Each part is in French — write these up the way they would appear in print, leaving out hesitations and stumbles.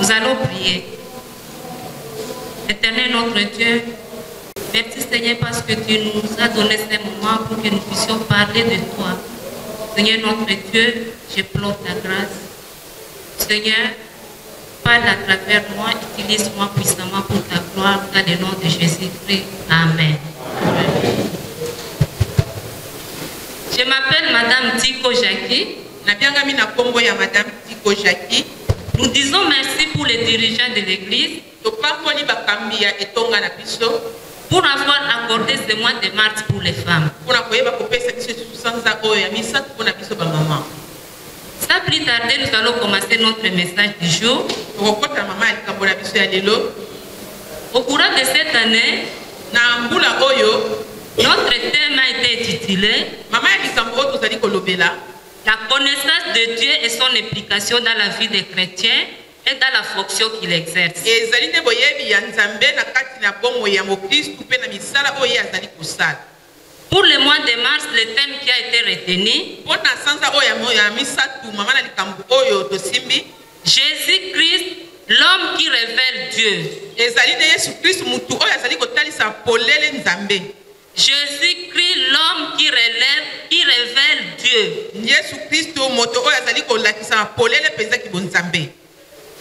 Nous allons prier. Éternel notre Dieu, merci Seigneur parce que tu nous as donné ces moments pour que nous puissions parler de toi. Seigneur notre Dieu, je pleure ta grâce. Seigneur, parle à travers moi, utilise-moi puissamment pour ta gloire, dans le nom de Jésus-Christ. Amen. Je m'appelle Madame Tiko Jackie. Nous disons merci pour les dirigeants de l'Église pour avoir accordé ce mois de mars pour les femmes. Sans plus tarder, nous allons commencer notre message du jour. Au courant de cette année, notre thème a été intitulé La connaissance de Dieu et son implication dans la vie des chrétiens et dans la fonction qu'il exerce. Pour le mois de mars, le thème qui a été retenu, Jésus-Christ, l'homme qui révèle Dieu. Jésus-Christ, l'homme qui révèle Dieu.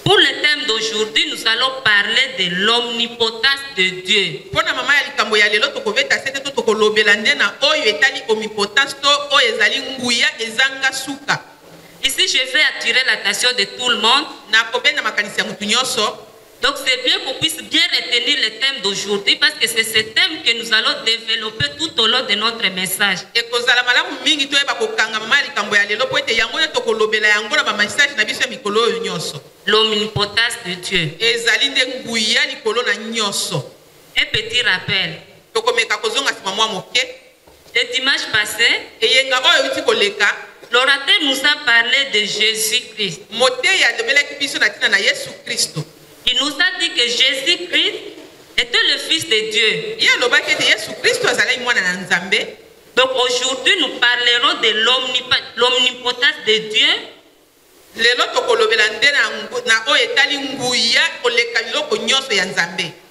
Pour le thème d'aujourd'hui, nous allons parler de l'omnipotence de Dieu. Ici, je vais attirer l'attention de tout le monde. Donc, c'est bien qu'on puisse bien retenir le thème d'aujourd'hui parce que c'est ce thème que nous allons développer tout au long de notre message. L'omnipotence de Dieu. Un petit rappel. Le dimanche passé, l'orateur nous a parlé de Jésus-Christ. Il nous a dit que Jésus-Christ était le Fils de Dieu. Donc aujourd'hui, nous parlerons de l'omnipotence de Dieu.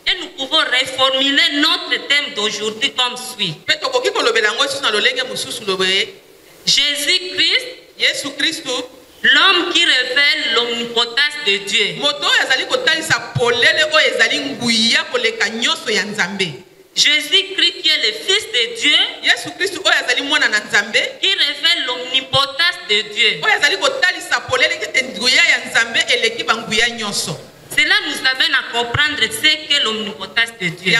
Et nous pouvons reformuler notre thème d'aujourd'hui comme suit. Jésus-Christ, l'homme qui révèle l'omnipotence de Dieu. Jésus-Christ qui est le Fils de Dieu, qui révèle l'omnipotence de Dieu. Cela nous amène à comprendre ce qu'est l'omnipotence de Dieu.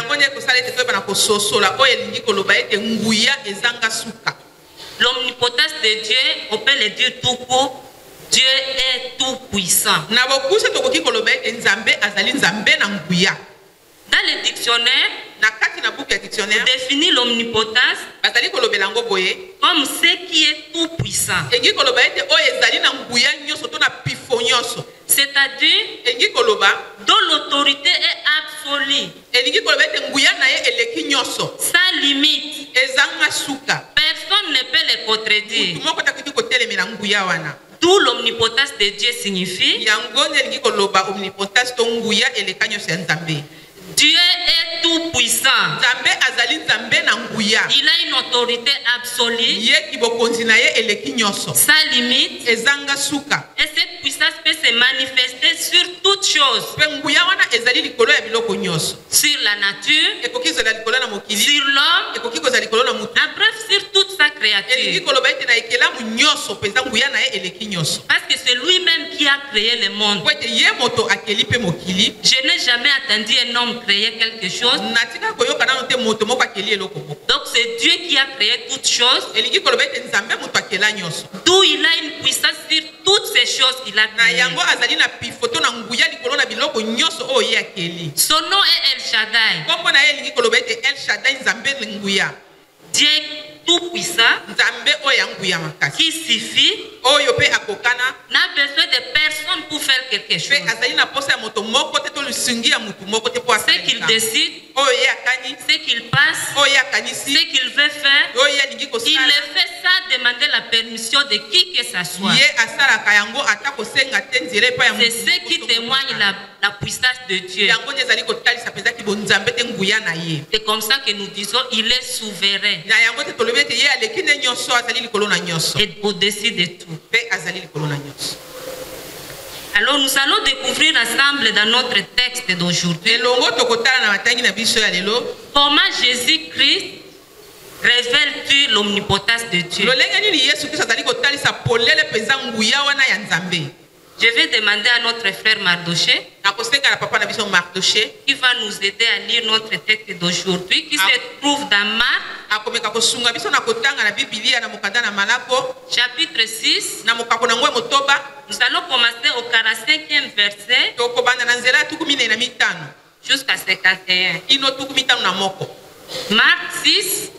L'omnipotence de Dieu, on peut le dire tout court, Dieu est tout puissant. Dans le dictionnaire, on définit l'omnipotence comme ce qui est tout puissant. C'est-à-dire dont l'autorité est absolue, sans limite. Personne ne peut le contredire. D'où l'omnipotence de Dieu signifie Dieu est tout puissant. Il a une autorité absolue, sans limite. Et cette puissance peut se manifester sur toutes choses. Sur la nature, sur l'homme, en bref, sur toute sa créature. Parce que c'est lui-même qui a créé le monde. Je n'ai jamais attendu un homme créer quelque chose. Donc c'est Dieu qui a créé toutes choses. D'où il a une puissance sur toutes ces choses qu'il a créées. Son nom est El Shaddai. Dieu tout puissant, qui suffit, n'a besoin de personne pour faire quelque chose. Ce qu'il décide, ce qu'il passe, ce qu'il veut faire, il le fait sans demander la permission de qui que ce soit. C'est ce qui témoigne la la puissance de Dieu. C'est comme ça que nous disons, il est souverain. Et au-dessus de tout. Alors nous allons découvrir ensemble dans notre texte d'aujourd'hui comment Jésus-Christ révèle-t-il l'omnipotence de Dieu. Je vais demander à notre frère Mardoché qui va nous aider à lire notre texte d'aujourd'hui qui se trouve dans Marc chapitre 6. Nous allons commencer au 45e verset jusqu'à 51. Marc 6,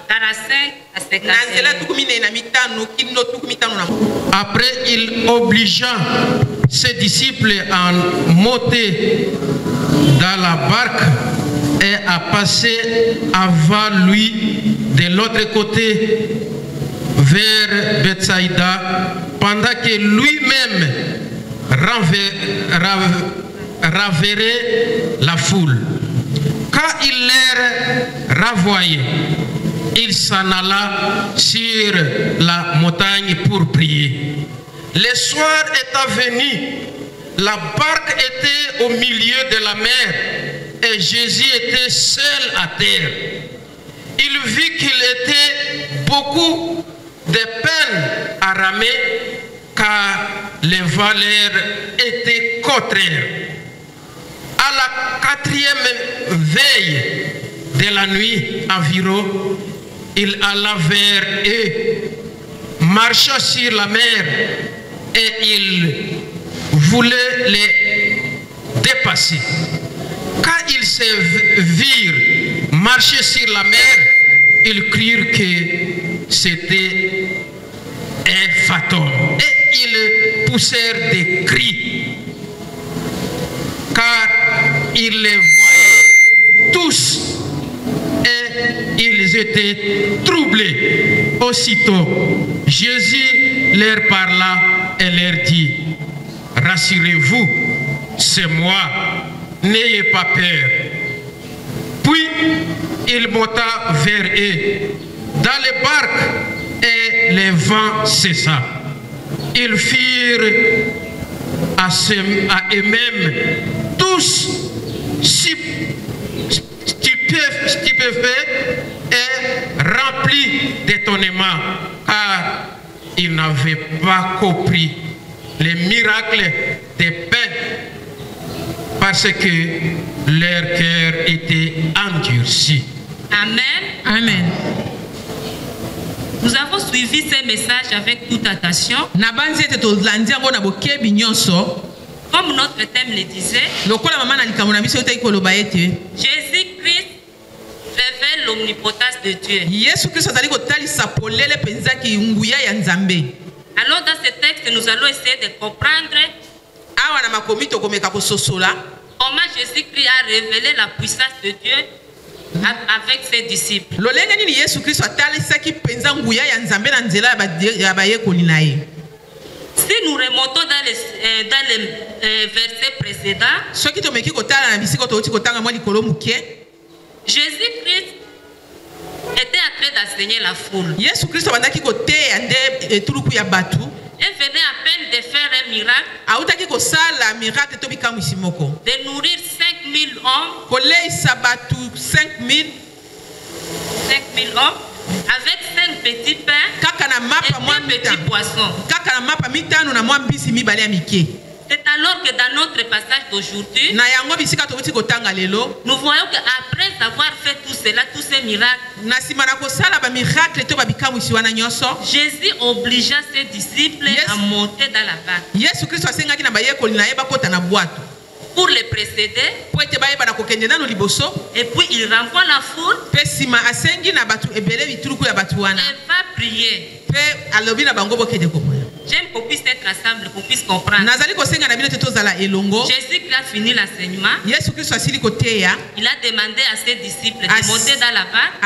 45 à 51. Après, il obligea ses disciples à monter dans la barque et à passer avant lui de l'autre côté vers Bethsaïda, pendant que lui-même renverrait la foule. Quand il les renvoyait, il s'en alla sur la montagne pour prier. Le soir étant venu, la barque était au milieu de la mer et Jésus était seul à terre. Il vit qu'il était beaucoup de peine à ramer car les vents étaient contraires. À la 4e veille de la nuit environ, il alla vers eux, marcha sur la mer et il voulait les dépasser. Quand ils se virent marcher sur la mer, ils crurent que c'était un fantôme et ils poussèrent des cris car ils les voyaient tous et ils étaient troublés. Aussitôt, Jésus leur parla et leur dit: rassurez-vous, c'est moi, n'ayez pas peur. Puis il monta vers eux dans les barques et le vent cessa. Ils firent à eux-mêmes tous stupéfaits et remplis d'étonnement, car ils n'avaient pas compris les miracles des pains, parce que leur cœur était endurci. Amen. Amen. Nous avons suivi ces messages avec toute attention. Comme notre thème le disait, Jésus-Christ révèle l'omnipotence de Dieu. Alors dans ce texte, nous allons essayer de comprendre comment Jésus-Christ a révélé la puissance de Dieu avec ses disciples. Si nous remontons dans les versets précédents, Jésus-Christ était en train d'enseigner la foule. Il venait à peine de faire un miracle, de nourrir 5000 hommes, 5000 hommes, avec 5 petits pains et 2 petits poissons. C'est alors que dans notre passage d'aujourd'hui, nous voyons qu'après avoir fait tout cela, tous ces miracles, Jésus obligea ses disciples à monter dans la barque pour les précéder, et puis il renvoie la foule et va prier. J'aime qu'on puisse être ensemble, qu'on puisse comprendre. Jésus qui a fini l'enseignement, il a demandé à ses disciples de monter dans la barque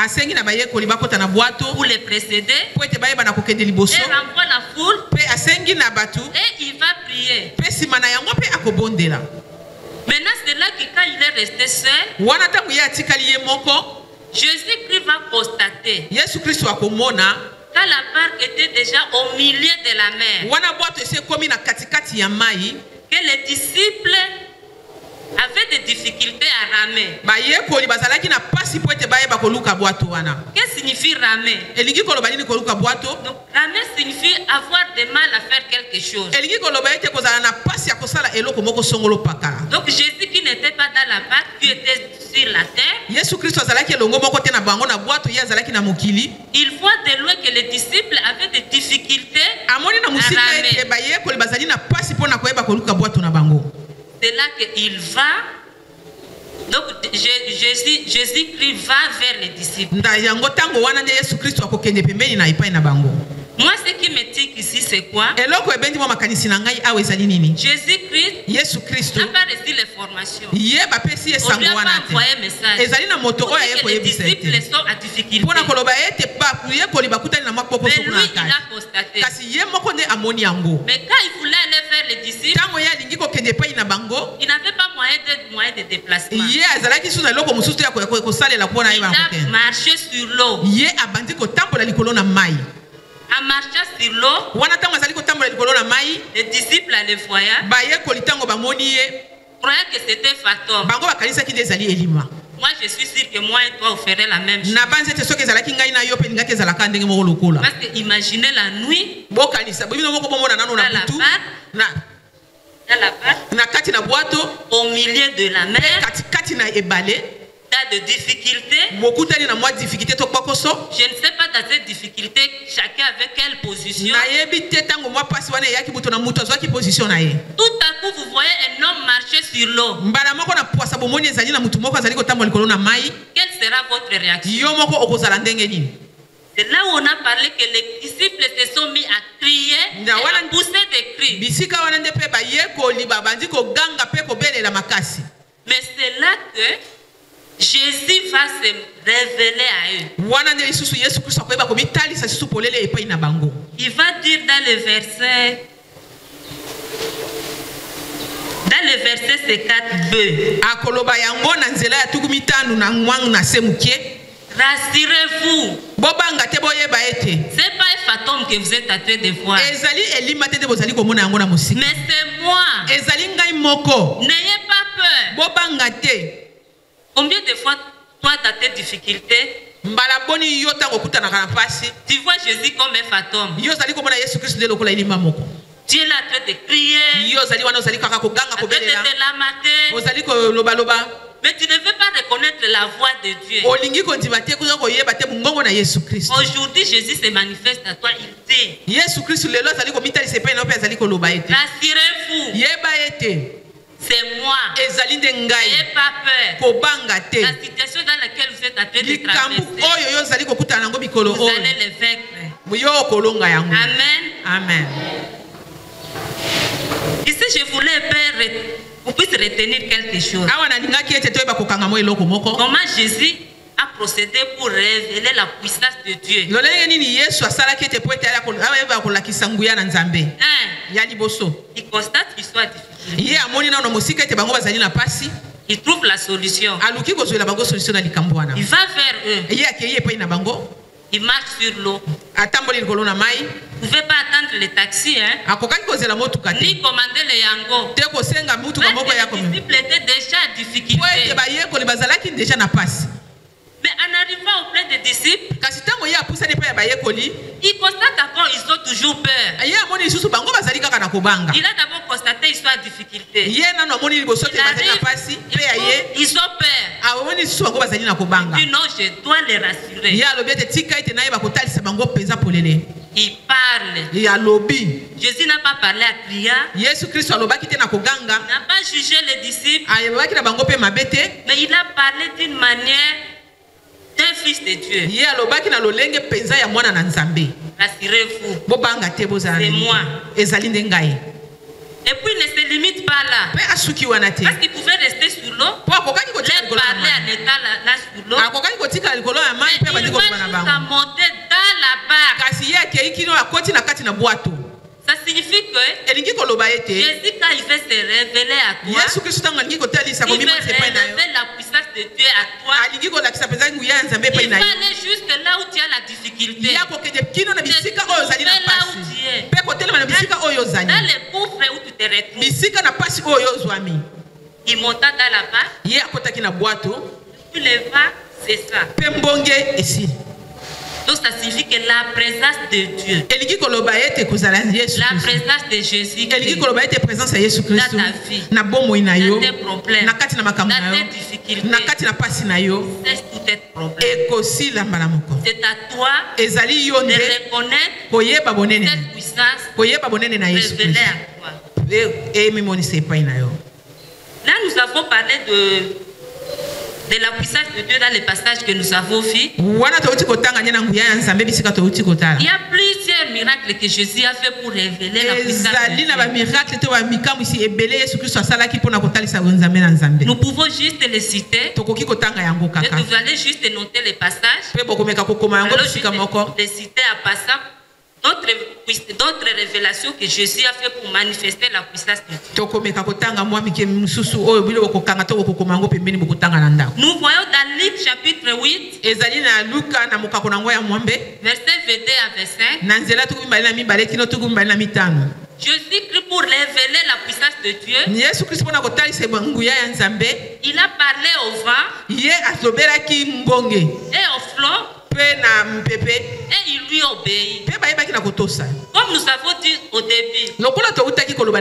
pour les précéder et renvoie la foule foule. pe asengi na batu Et il va prier. pe sima na yango pe akobondela. Maintenant, c'est là que quand il est resté seul, Wana tangu ye atikali ye moko, Jésus-Christ va constater Yesu Kristo akomona quand la barque était déjà au milieu de la mer, wana bwato ese komi na katikati ya mai, que les disciples avaient des difficultés à ramer. bayekoli bazalaki na pasi po ete bayeba koluka bwato wana. Qu'est-ce que signifie ramer? Elingi koloba nini koluka bwato? Donc, ramer signifie avoir du mal à faire quelque chose. Elingi koloba ete kozala na pasi ya kosala eloko moko songolo pakala. Donc Jésus qui n'était pas dans la barque, qui était sur la terre, Yesu Kristo azalaki elongo moko te na bango na bwato, ye azalaki na mokili. il voit de loin que les disciples avaient des difficultés Amoni na musika à ramer. ete bayekoli bazali na pasi po na koyeba koluka bwato na bango. C'est là qu'il va. Donc Jésus-Christ va vers les disciples. Nda yango tango wana nde Yesu Kristo akokende pembeni na epai na bango. Moi, ce qui me tique ici, c'est quoi? Eloko ebendi mo makanisi na ngai awa ezali nini? Jésus-Christ Yesu Kristo n'a pas reçu les formations. ye bapesi ye On lui sango a wana pas te. envoyé message. Ezali na moto Pour oyo dire aye que les koyebisa disciples ete. sont à difficulté. Mpona koloba ete yekoli bakutani na makpoko Mais soko lui, na il kati. a constaté. Kasi ye moko nde amoni yango. Mais quand il voulait aller vers les disciples, Tango ye alingi kokende epai na bango, il n'avait pas moyen de déplacement. ye azalaki su na eloko mosusu te ya kosalela mpona Il yeba a kokende. marché sur l'eau. Ye abandi kotambola likolo na mai. En marchant sur l'eau, Wana tango azali kotambola likolo na mai, les disciples allaient voir, bayekoli tango bamoni ye, croyaient que c'était fantôme. bango bakanisaki nde ezali elima. Moi, je suis sûr que moi et toi, on ferait la même chose. Na banzi ete soki ezalaki ngai na yo pe lingaki ezalaka ndenge moko lokola. Parce que imaginez la nuit, Bokanisa bino moko bomona nano na dans la butu barque, na kati na bwato, au milieu de la mer, kati na ebale, dans de difficultés. bokutani na mwa difficulté to kpakoso. Je ne sais pas dans cette difficulté, chacun avait quelle position. Nayebi te tango mwa pasi wana eyaki buto na mutu azwaki position na ye. Tout à coup, vous voyez un homme marcher sur l'eau. Mbala moko na poasa bomoni ezali na mutu moko azali kotambola likolo na mai, Quelle sera votre réaction? yo moko okozala ndenge nini? C'est là où on a parlé que les disciples se sont mis à crier, et à pousser des cris. Bisika wana nde pe bayekoli babandi koganga pe kobelela makasi. Mais c'est là que Jésus va se révéler à eux. Wana nde lisusu Yesu Kristo akoyeba komitalisa lisusu polele epai na bango. Il va dire dans le verset 54b. Akoloba yango na nzela ya tuku mitano na ngwang na se mukie. Rassurez-vous. Bobanga te boyeba ete. C'est pas un fantôme que vous êtes en train de voir. Ezali elima te bozali komona yango na musika. Mais c'est moi. Ezali ngai moko. N'ayez pas peur. Bobanga te. Combien de fois, toi, dans tes difficultés, Mbala boni yo tango kutana kana pasi. tu vois Jésus comme un fantôme? Yo zali komona Yesu Kristo de lokola elima moko. Tu es là en train de crier, Yo zali wana zali kaka koganga en train de kobelela. te lamenter, Ozali ko loba loba. mais tu ne veux pas reconnaître la voix de Dieu. Olingi kondima te kuza koyeba te mungongo na Yesu Kristo. Aujourd'hui, Jésus se manifeste à toi, il dit, Yesu Kristo lelo zali komitalisa epai na pe zali koloba ete. rassurez-vous, Yeba ete. c'est moi. Ezali nde ngai. N'ayez pas peur. Kobanga te. La situation dans laquelle vous êtes en train de Likambu traverser, oyo yo zali kokutana nango mikolo vous oyo. allez les vaincre. Yo kolonga yango. Amen. Amen. Ici, je voulais que vous puissiez retenir quelque chose. Awa na lingaki ete toyeba kokanga mo eloko moko. Comment Jésus a procédé pour révéler la puissance de Dieu. Lolenge nini Yesu asalaki ete po ete ayeba kolakisa nguya na Nzambe. Ya liboso. Il constate qu'ils sont à difficulté. Ye amoni na mosika ete bango bazali na pasi. Il trouve la solution. Aluki kozwela bango solution na likambo wana. Il va vers eux. Ye akeye epai na bango. Il marche sur l'eau. Atamboli likolo na mai. Vous ne pouvez pas attendre les taxis, hein? Akokaki kozela motuka te. Ni commander les yango. Te kosenga mutuka moko ya Les disciples étaient déjà à po difficulté. ete bayekoli bazalaki deja na pasi. Mais en arrivant auprès des disciples, Kasi tango ye apusani epai ya bayekoli. il constate d'abord qu'ils ont toujours peur. Ye amoni lisusu bango bazali kaka na kobanga. Il a d'abord constaté qu'ils sont à difficulté. Ye nano amoni liboso te Il bazali na arrive, pasi pe ya ye. ils ont peur. Amoni lisusu bango bazali na kobanga. Il dit non, je dois les rassurer. Ye alobi ete tika ete nayeba kotalisa bango mpenza polele. Il parle. Ye alobi. Jésus n'a pas parlé à crier. Yesu Kristo alobaki te na koganga. Il n'a pas jugé les disciples. Ayebaki na bango pe mabe te. Mais il a parlé d'une manière d'un fils de Dieu. Ye alobaki na lolenge mpenza ya mwana na Nzambe. Rassurez-vous. Bobanga te bozala. C'est moi. Ezali nde ngai. Et puis il ne se limite pas là. Pe asuki wana te. Parce qu'il pouvait rester sur l'eau. Po akokaki kotika Les likolo ya parler mai. en étant là sur l'eau. Akokaki kotika likolo ya mai pe Il bandi va koloba na jusqu'à bango. monter dans la barque. Kasi ye akei kino akoti na kati na bwato. signifie que Jésus, quand il veut se révéler à toi, il veut révéler la puissance de Dieu à toi. Il va aller jusque là où tu as la difficulté. Là où tu es. Dans les gouffres où tu te retrouves. Il monta dans la barque. Tu le vas, c'est ça. Donc ça signifie que la présence de Dieu, la présence de Jésus, dans ta vie, dans tes problèmes, dans tes difficultés, cesse tout être problème. C'est à toi de reconnaître cette puissance révélée à toi. Là, nous avons parlé de la puissance de Dieu dans les passages que nous avons vus. Il y a plusieurs miracles que Jésus a fait pour révéler la puissance de Dieu. Nous pouvons juste les citer. Et vous allez juste noter les passages. Alors, juste les citer à passant. D'autres révélations que Jésus a fait pour manifester la puissance de Dieu. Nous voyons dans Luc chapitre 8, verset 22 à 25. Jésus Christ, pour révéler la puissance de Dieu, il a parlé au vent et au flot. Et il lui obéit. Comme nous avons dit au début,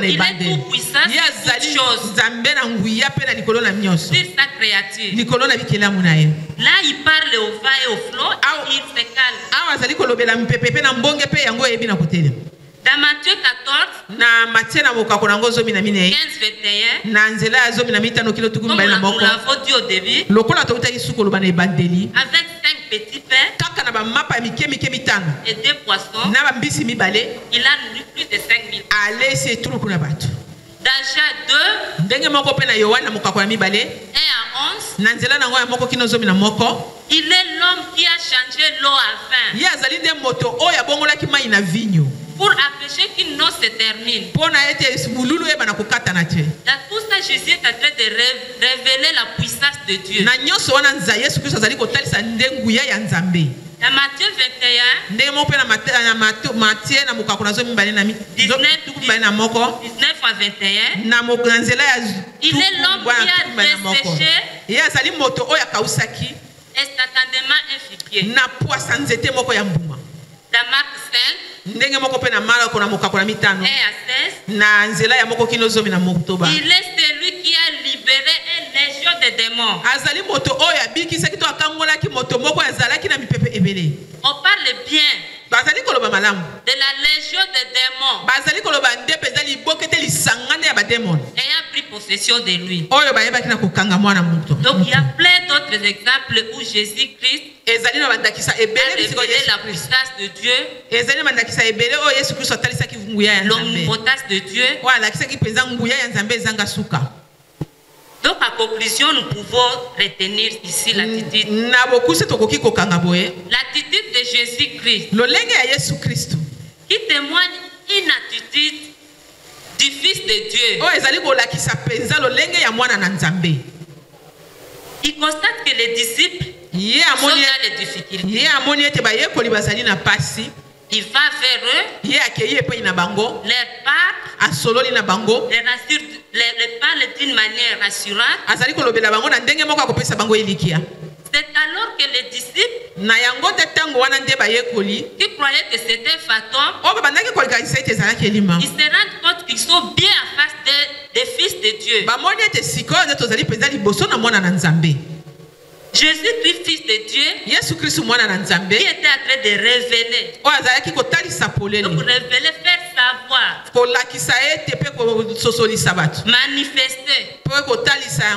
il est tout puissant sur toutes choses, sur sa créature. Là, il parle au vent et au flot, et il se calme. Dans Matthieu 14, 15, 21, comme nous l'avons dit au début, avec 5 petits pains et 2 poissons, il a nourri plus de 5000. Dans Jean 2, 1 à 11, il est l'homme qui a changé l'eau à vin pour empêcher qu'une eau se termine. Dans tout ça, Jésus est en train de révéler la puissance de Dieu. Dans Matthieu 21, 19 à 21, il est l'homme qui a desséché instantanément un figuier. Dans Marc 5, 1 à 16, il est celui qui a libéré une légion de démons. On parle bien de la légion de démons ayant pris possession de lui. Donc il y a plein d'autres exemples où Jésus-Christ a révélé la puissance de Dieu, l'omnipotence de Dieu. Donc, à conclusion, nous pouvons retenir ici l'attitude. L'attitude de Jésus-Christ qui témoigne une attitude du Fils de Dieu. Il constate que les disciples sont dans les difficultés. Il va vers eux, leur parle, les parle d'une manière rassurante. C'est alors que les disciples qui croyaient que c'était un fantôme, ils se rendent compte qu'ils sont bien en face des fils de Dieu. Jésus-Christ, Fils de Dieu, qui était en train de révéler, donc révéler, faire savoir, manifester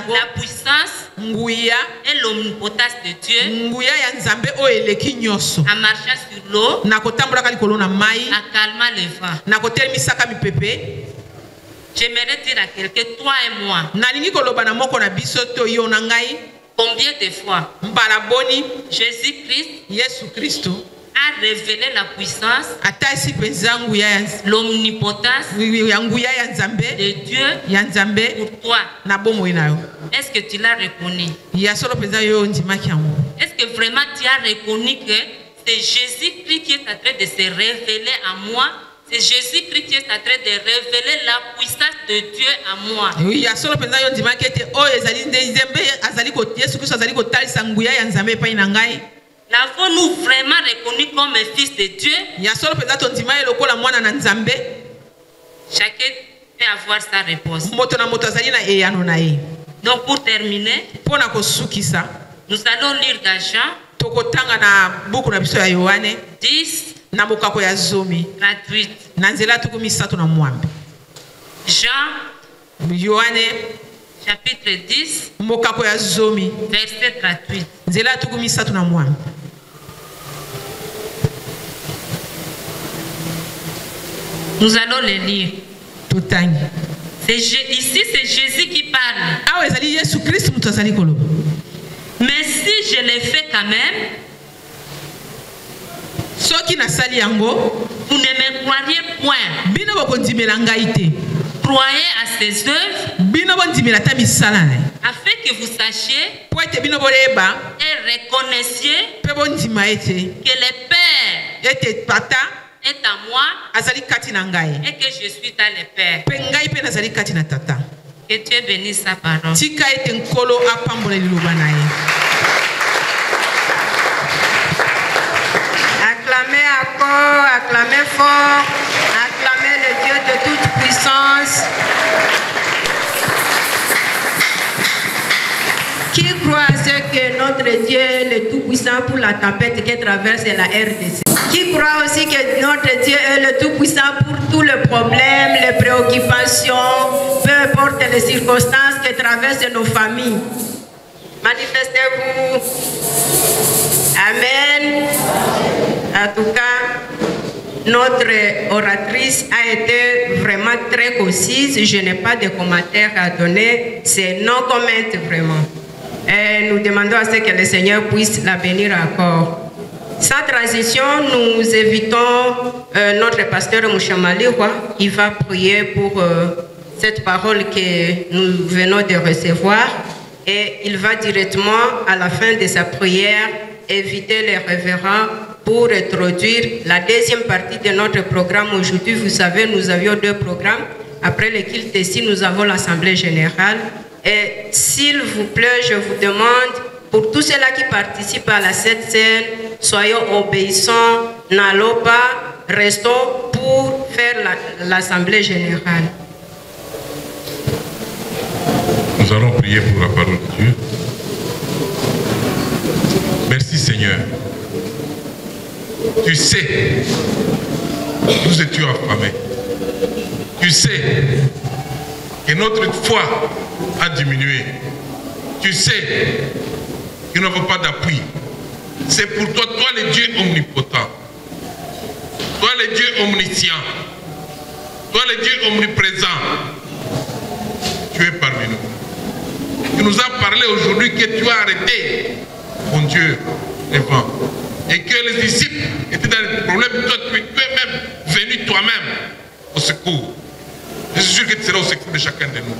la puissance et l'omnipotence de Dieu en marchant sur l'eau, en calmant le vent. J'aimerais dire à quelqu'un, toi et moi, combien de fois Jésus-Christ a révélé la puissance, l'omnipotence de Dieu pour toi. Est-ce que tu l'as reconnu? Est-ce que vraiment tu as reconnu que c'est Jésus-Christ qui est en train de se révéler à moi? C'est Jésus-Christ qui est en train de révéler la puissance de Dieu à moi. L'avons-nous vraiment reconnu comme un fils de Dieu? Chacun peut avoir sa réponse. Donc pour terminer, nous allons lire dans Jean 10, 38. Jean chapitre 10, verset 38. Nous allons le lire. Ici, c'est Jésus qui parle. Mais si je le fais quand même, vous ne me croiriez point. Croyez à ses œuvres, afin que vous sachiez et reconnaissiez que le Père est à moi et que je suis dans le Père. Que Dieu bénisse sa parole. Acclamez à corps, acclamez fort, acclamez le Dieu de toute puissance. Qui croit à ce que notre Dieu est le Tout-Puissant pour la tempête qui traverse la RDC? Qui croit aussi que notre Dieu est le Tout-Puissant pour tous les problèmes, les préoccupations, peu importe les circonstances qui traversent nos familles? Manifestez-vous. Amen. En tout cas, notre oratrice a été vraiment très concise. Je n'ai pas de commentaires à donner. C'est non comment vraiment. Et nous demandons à ce que le Seigneur puisse la bénir encore. Sans transition, nous invitons notre pasteur Mouchamaliwa qui va prier pour cette parole que nous venons de recevoir. Et il va directement, à la fin de sa prière, inviter les révérends pour introduire la deuxième partie de notre programme. Aujourd'hui, vous savez, nous avions deux programmes. Après le culte ici, nous avons l'Assemblée générale. Et s'il vous plaît, je vous demande, pour tous ceux-là qui participent à cette scène, soyons obéissants, n'allons pas, restons pour faire l'Assemblée générale. Nous allons prier pour la parole de Dieu. Merci Seigneur. Tu sais, nous étions affamés. Tu sais que notre foi a diminué. Tu sais que nous n'avons pas d'appui. C'est pour toi, toi le Dieu omnipotent, toi le Dieu omniscient, toi le Dieu omniprésent. Tu es parmi nous. Tu nous as parlé aujourd'hui que tu as arrêté, mon Dieu, les vents. Et que les disciples étaient dans des problèmes. Toi, tu es même venu toi-même au secours. Je suis sûr que tu seras au secours de chacun de nous.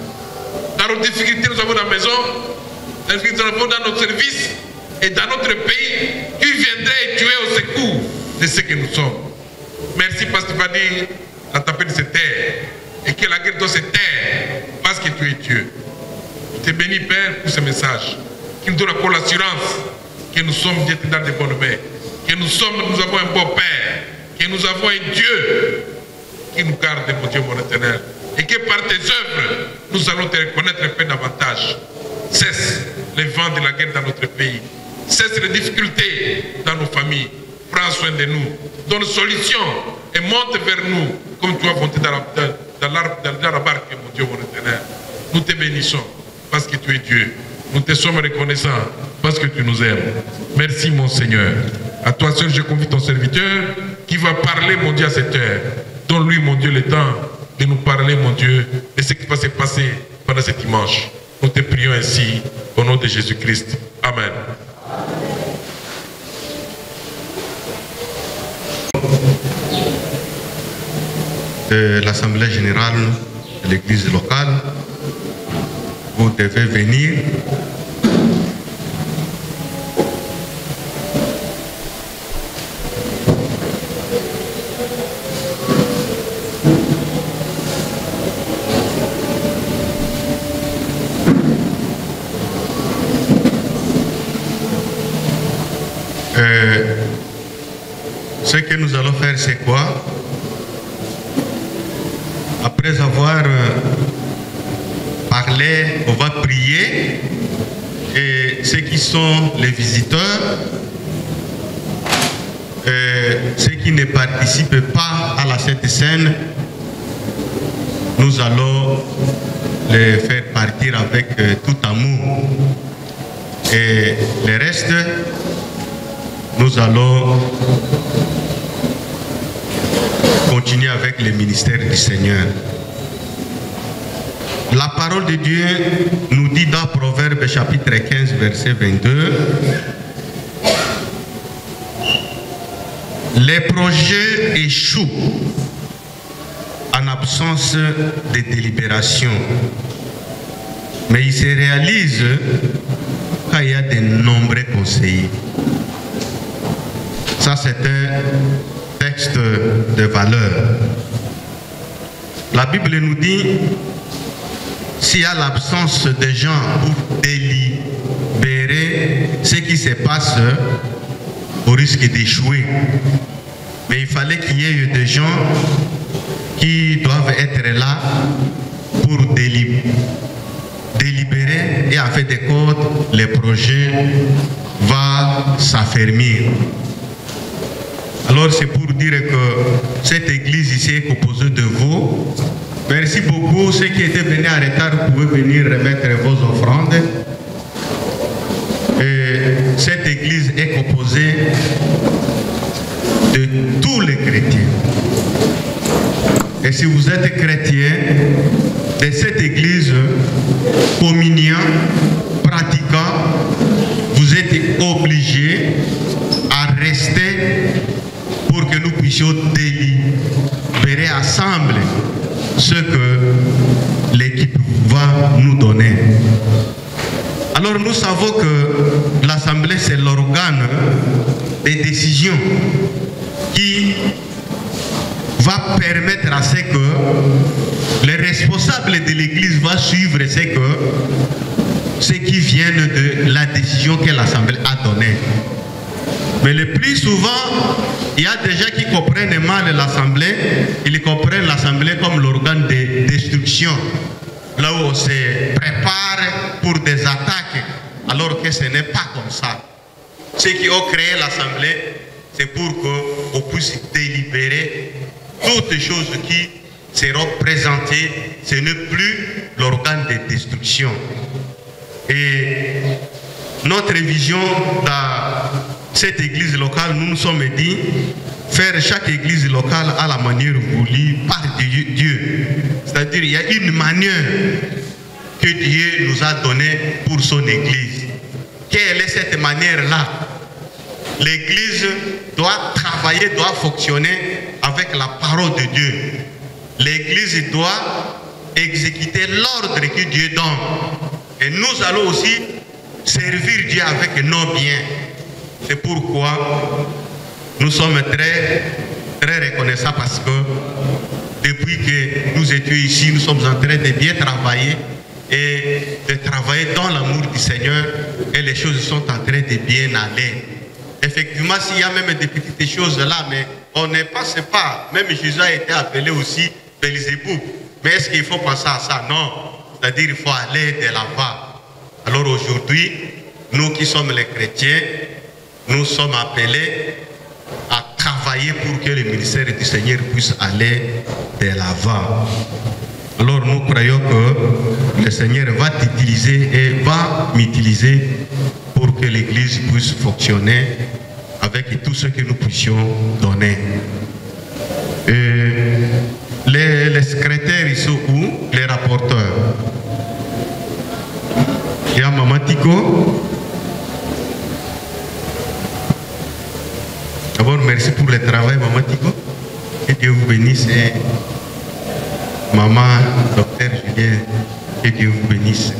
Dans nos difficultés, nous avons dans la maison, dans les difficultés, nous avons dans notre service et dans notre pays, tu viendrais et tu es au secours de ce que nous sommes. Merci parce que tu vas dire la tempête de cette terre et que la guerre doit se taire parce que tu es Dieu. Je te bénis, Père, pour ce message qui nous donne encore l'assurance que nous sommes dans de bonnes mains, que nous avons un bon Père, que nous avons un Dieu qui nous garde, mon Dieu, mon éternel, et que par tes œuvres, nous allons te reconnaître un peu davantage. Cesse les vents de la guerre dans notre pays, cesse les difficultés dans nos familles, prends soin de nous, donne solution et monte vers nous, comme tu as monté dans la barque, mon Dieu, mon éternel. Nous te bénissons parce que tu es Dieu. Nous te sommes reconnaissants parce que tu nous aimes. Merci, mon Seigneur. À toi seul, je confie ton serviteur qui va parler, mon Dieu, à cette heure. Donne-lui, mon Dieu, le temps de nous parler, mon Dieu, de ce qui va se passer pendant ce dimanche. Nous te prions ainsi, au nom de Jésus-Christ. Amen. de l'Assemblée générale de l'Église locale, vous devez venir. Ce que nous allons faire, c'est quoi? Après avoir parlé, on va prier. Et ceux qui sont les visiteurs, ceux qui ne participent pas à la Sainte Seine, nous allons les faire partir avec tout amour. Et le reste, nous allons continuer avec le ministère du Seigneur. La parole de Dieu nous dit dans Proverbes chapitre 15, verset 22, les projets échouent en absence de délibération, mais ils se réalisent quand il y a de nombreux conseillers. Ça, c'est un texte de valeur. La Bible nous dit, s'il y a l'absence de gens pour délibérer ce qui se passe, au risque d'échouer. Mais il fallait qu'il y ait des gens qui doivent être là pour délibérer et en fait de compte, le projet va s'affermir. Alors c'est pour dire que cette église ici est composée de vous. Merci beaucoup. Ceux qui étaient venus en retard, vous pouvez venir remettre vos offrandes. Et cette église est composée de tous les chrétiens. Et si vous êtes chrétien, de cette église, communiant, pratiquant, vous êtes obligés à rester pour que nous puissions délibérer ensemble ce que l'équipe va nous donner. Alors nous savons que l'Assemblée, c'est l'organe des décisions qui va permettre à ce que les responsables de l'Église vont suivre ce qui vient de la décision que l'Assemblée a donnée. Mais le plus souvent, il y a des gens qui comprennent mal l'Assemblée. Ils comprennent l'Assemblée comme l'organe de destruction. Là où on se prépare pour des attaques, alors que ce n'est pas comme ça. Ceux qui ont créé l'Assemblée, c'est pour qu'on puisse délibérer toutes les choses qui seront présentées. Ce n'est plus l'organe de destruction. Et notre vision dans cette église locale, nous nous sommes dit faire chaque église locale à la manière voulue par Dieu. C'est-à-dire il y a une manière que Dieu nous a donnée pour son église. Quelle est cette manière-là? L'église doit travailler, doit fonctionner avec la parole de Dieu. L'église doit exécuter l'ordre que Dieu donne. Et nous allons aussi servir Dieu avec nos biens. C'est pourquoi nous sommes très reconnaissants, parce que depuis que nous étions ici, nous sommes en train de bien travailler et de travailler dans l'amour du Seigneur, et les choses sont en train de bien aller. Effectivement, s'il y a même des petites choses là, mais on ne pense pas. Même Jésus a été appelé aussi Belzéboul. Mais est-ce qu'il faut penser à ça? Non. C'est-à-dire qu'il faut aller de l'avant. Alors aujourd'hui, nous qui sommes les chrétiens, nous sommes appelés à travailler pour que le ministère du Seigneur puisse aller de l'avant. Alors nous croyons que le Seigneur va t'utiliser et va m'utiliser pour que l'Église puisse fonctionner avec tout ce que nous puissions donner. Les secrétaires, ils sont où? Les rapporteurs. Il y a Maman Tico. D'abord, merci pour le travail, Maman Tico. Que Dieu vous bénisse et maman, docteur Julien, que Dieu vous bénisse.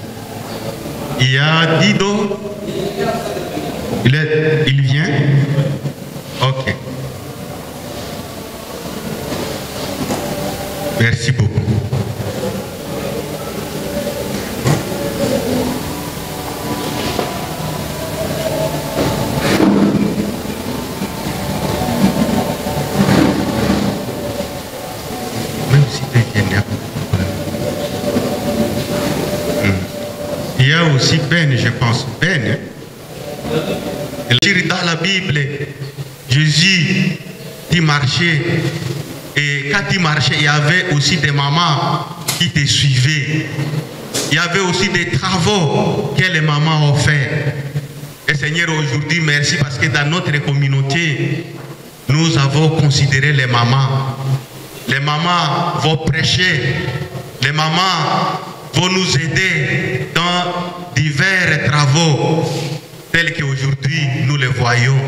Il y a Dido. Il vient? Ok. Merci beaucoup. Même si tu es bien, il y a aussi Ben, je pense. Ben, dans la Bible, Jésus, il marchait. Et quand il marchait, il y avait aussi des mamans qui te suivaient. Il y avait aussi des travaux que les mamans ont fait. Et Seigneur, aujourd'hui, merci parce que dans notre communauté, nous avons considéré les mamans. Les mamans vont prêcher. Les mamans vont nous aider dans divers travaux tels qu'aujourd'hui nous les voyons.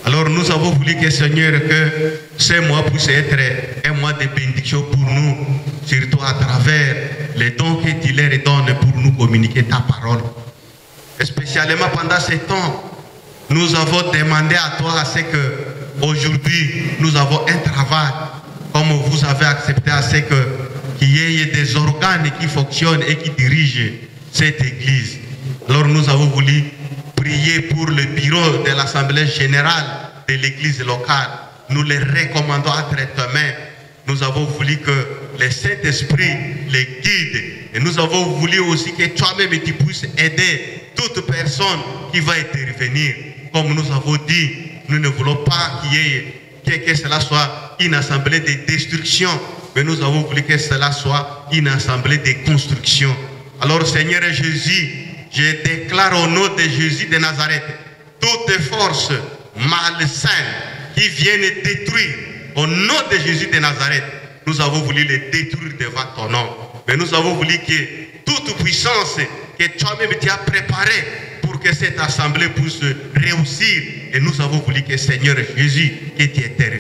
Alors nous avons voulu que Seigneur, que ce mois puisse être un mois de bénédiction pour nous, surtout à travers les dons que tu leur donnes pour nous communiquer ta parole. Et spécialement pendant ce temps, nous avons demandé à toi à ce que aujourd'hui nous avons un travail, comme vous avez accepté à ce qu'il y ait des organes qui fonctionnent et qui dirigent cette église. Alors nous avons voulu prier pour le bureau de l'Assemblée générale de l'église locale. Nous les recommandons entre tes mains. Nous avons voulu que le Saint-Esprit les guide. Et nous avons voulu aussi que toi-même tu puisses aider toute personne qui va intervenir. Comme nous avons dit, nous ne voulons pas qu'il y ait que cela soit une assemblée de destruction, mais nous avons voulu que cela soit une assemblée de construction. Alors Seigneur Jésus, je déclare au nom de Jésus de Nazareth, toutes forces malsaines qui viennent détruire, au nom de Jésus de Nazareth, nous avons voulu les détruire devant ton nom. Mais nous avons voulu que toute puissance que toi-même tu as préparée pour que cette assemblée puisse réussir, et nous avons voulu que Seigneur Jésus, que tu étais